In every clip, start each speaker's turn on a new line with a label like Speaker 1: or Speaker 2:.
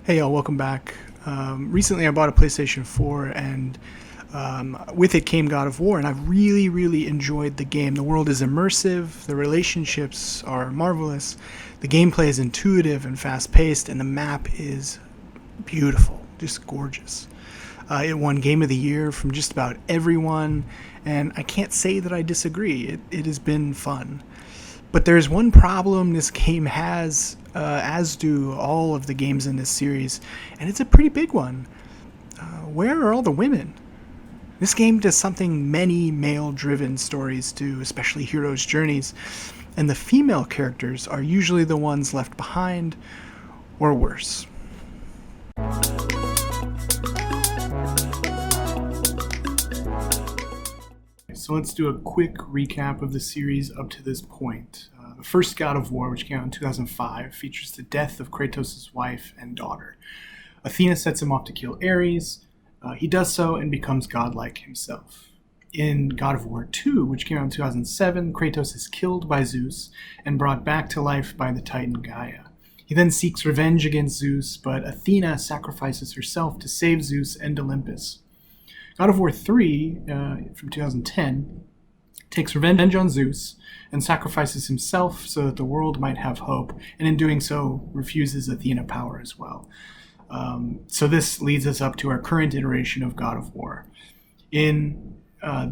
Speaker 1: Hey y'all, welcome back. Recently I bought a PlayStation 4 and with it came God of War, and I've really enjoyed the game. The world is immersive, the relationships are marvelous, the gameplay is intuitive and fast paced, and the map is beautiful, just gorgeous. It won Game of the Year from just about everyone, and I can't say that I disagree. It has been fun. But there's one problem this game has, as do all of the games in this series, and it's a pretty big one. Where are all the women? This game does something many male driven stories do, especially heroes' journeys, and the female characters are usually the ones left behind, or worse. So let's do a quick recap of the series up to this point. The first God of War, which came out in 2005, features the death of Kratos' wife and daughter. Athena sets him off to kill Ares. He does so and becomes godlike himself. In God of War 2, which came out in 2007, Kratos is killed by Zeus and brought back to life by the Titan Gaia. He then seeks revenge against Zeus, but Athena sacrifices herself to save Zeus and Olympus. God of War 3, from 2010, takes revenge on Zeus and sacrifices himself so that the world might have hope, and in doing so refuses Athena power as well. So this leads us up to our current iteration of God of War. In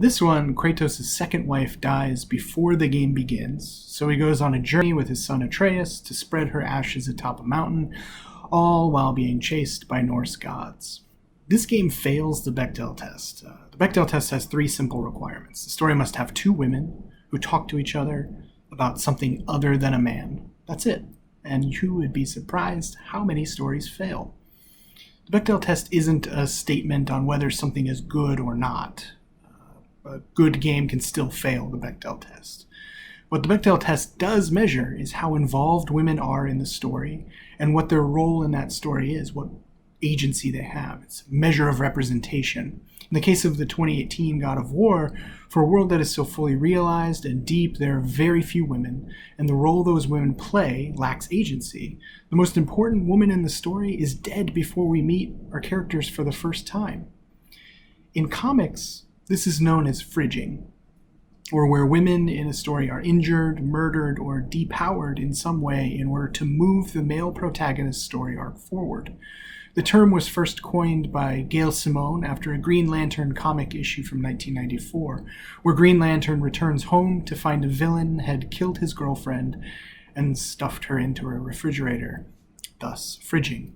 Speaker 1: this one, Kratos' second wife dies before the game begins, so he goes on a journey with his son Atreus to spread her ashes atop a mountain, all while being chased by Norse gods. This game fails the Bechdel test. The Bechdel test has three simple requirements. The story must have two women who talk to each other about something other than a man. That's it. And you would be surprised how many stories fail. The Bechdel test isn't a statement on whether something is good or not. A good game can still fail the Bechdel test. What the Bechdel test does measure is how involved women are in the story and what their role in that story is, what agency they have. It's a measure of representation. In the case of the 2018 God of War, for a world that is so fully realized and deep, there are very few women, and the role those women play lacks agency. The most important woman in the story is dead before we meet our characters for the first time. In comics, this is known as fridging, or where women in a story are injured, murdered, or depowered in some way in order to move the male protagonist's story arc forward. The term was first coined by Gail Simone after a Green Lantern comic issue from 1994, where Green Lantern returns home to find a villain had killed his girlfriend and stuffed her into a refrigerator, thus fridging.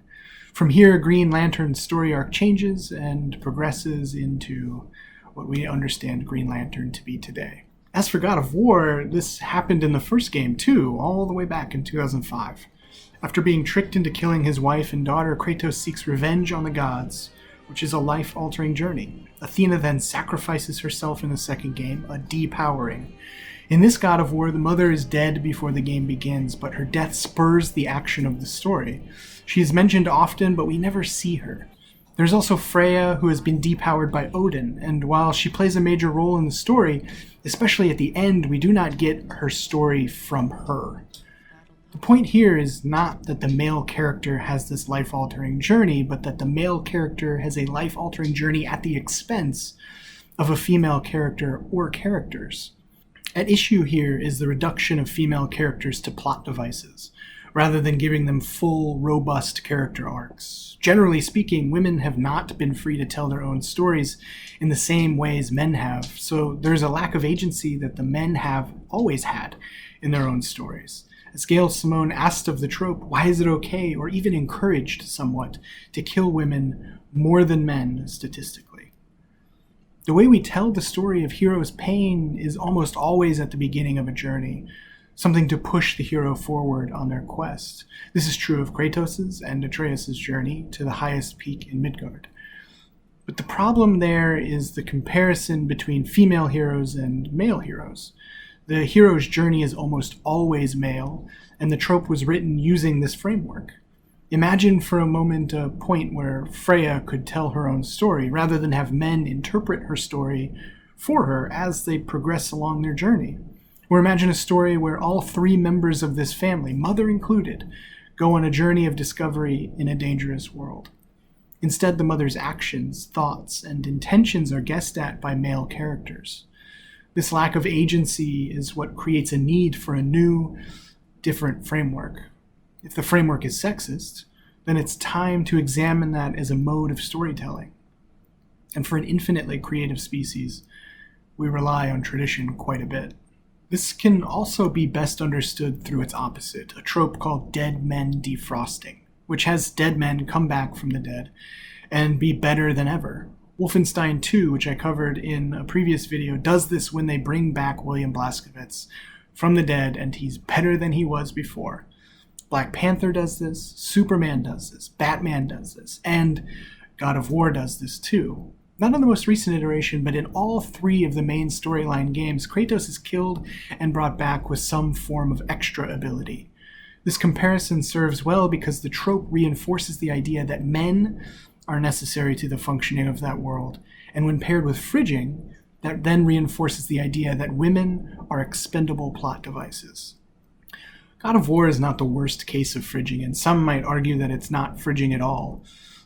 Speaker 1: From here, Green Lantern's story arc changes and progresses into what we understand Green Lantern to be today. As for God of War, this happened in the first game too, all the way back in 2005. After being tricked into killing his wife and daughter, Kratos seeks revenge on the gods, which is a life-altering journey. Athena then sacrifices herself in the second game, a depowering. In this God of War, the mother is dead before the game begins, but her death spurs the action of the story. She is mentioned often, but we never see her. There's also Freya, who has been depowered by Odin, and while she plays a major role in the story, especially at the end, we do not get her story from her. The point here is not that the male character has this life-altering journey, but that the male character has a life-altering journey at the expense of a female character or characters. At issue here is the reduction of female characters to plot devices, rather than giving them full, robust character arcs. Generally speaking, women have not been free to tell their own stories in the same ways men have, so there's a lack of agency that the men have always had in their own stories. As Gail Simone asked of the trope, why is it okay, or even encouraged somewhat, to kill women more than men statistically? The way we tell the story of heroes' pain is almost always at the beginning of a journey, something to push the hero forward on their quest. This is true of Kratos' and Atreus' journey to the highest peak in Midgard. But the problem there is the comparison between female heroes and male heroes. The hero's journey is almost always male, and the trope was written using this framework. Imagine for a moment a point where Freya could tell her own story, rather than have men interpret her story for her as they progress along their journey. Or imagine a story where all three members of this family, mother included, go on a journey of discovery in a dangerous world. Instead, the mother's actions, thoughts, and intentions are guessed at by male characters. This lack of agency is what creates a need for a new, different framework. If the framework is sexist, then it's time to examine that as a mode of storytelling. And for an infinitely creative species, we rely on tradition quite a bit. This can also be best understood through its opposite, a trope called dead men defrosting, which has dead men come back from the dead and be better than ever. Wolfenstein 2, which I covered in a previous video, does this when they bring back William Blazkowicz from the dead and he's better than he was before. Black Panther does this, Superman does this, Batman does this, and God of War does this too. Not in the most recent iteration, but in all three of the main storyline games, Kratos is killed and brought back with some form of extra ability. This comparison serves well because the trope reinforces the idea that men are necessary to the functioning of that world, and when paired with fridging, that then reinforces the idea that women are expendable plot devices. God of War is not the worst case of fridging, and some might argue that it's not fridging at all.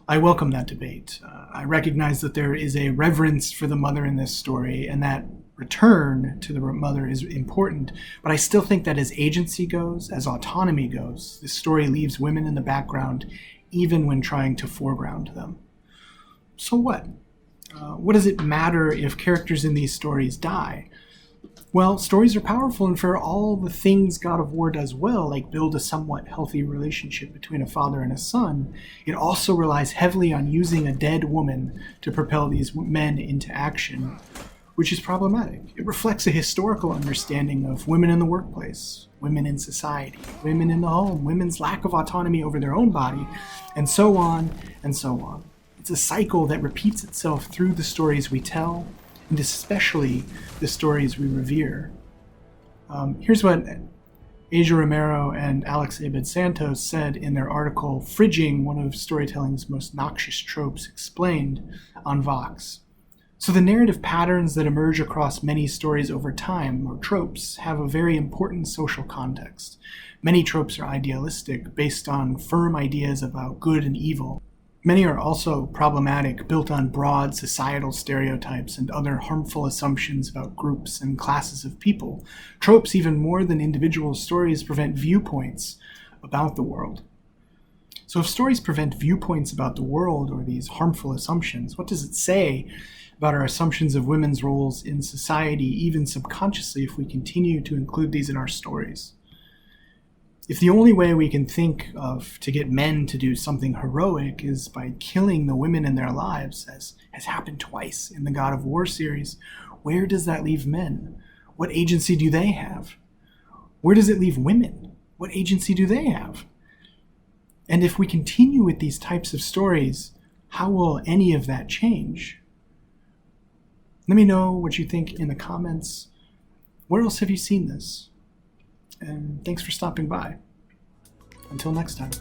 Speaker 1: I welcome that debate. I recognize that there is a reverence for the mother in this story, and that return to the mother is important, but I still think that as agency goes, as autonomy goes, this story leaves women in the background even when trying to foreground them. So what? What does it matter if characters in these stories die? Well, stories are powerful, and for all the things God of War does well, like build a somewhat healthy relationship between a father and a son, it also relies heavily on using a dead woman to propel these men into action, which is problematic. It reflects a historical understanding of women in the workplace, women in society, women in the home, women's lack of autonomy over their own body, and so on and so on. It's a cycle that repeats itself through the stories we tell, and especially the stories we revere. Here's what Asia Romero and Alex Abed Santos said in their article, Fridging, one of storytelling's most noxious tropes, explained on Vox. So the narrative patterns that emerge across many stories over time, or tropes, have a very important social context. Many tropes are idealistic, based on firm ideas about good and evil. Many are also problematic, built on broad societal stereotypes and other harmful assumptions about groups and classes of people. Tropes, even more than individual stories, prevent viewpoints about the world. So if stories prevent viewpoints about the world or these harmful assumptions, what does it say about our assumptions of women's roles in society, even subconsciously, if we continue to include these in our stories? If the only way we can think of to get men to do something heroic is by killing the women in their lives, as has happened twice in the God of War series, where does that leave men? What agency do they have? Where does it leave women? What agency do they have? And if we continue with these types of stories, how will any of that change? Let me know what you think in the comments. Where else have you seen this? And thanks for stopping by. Until next time.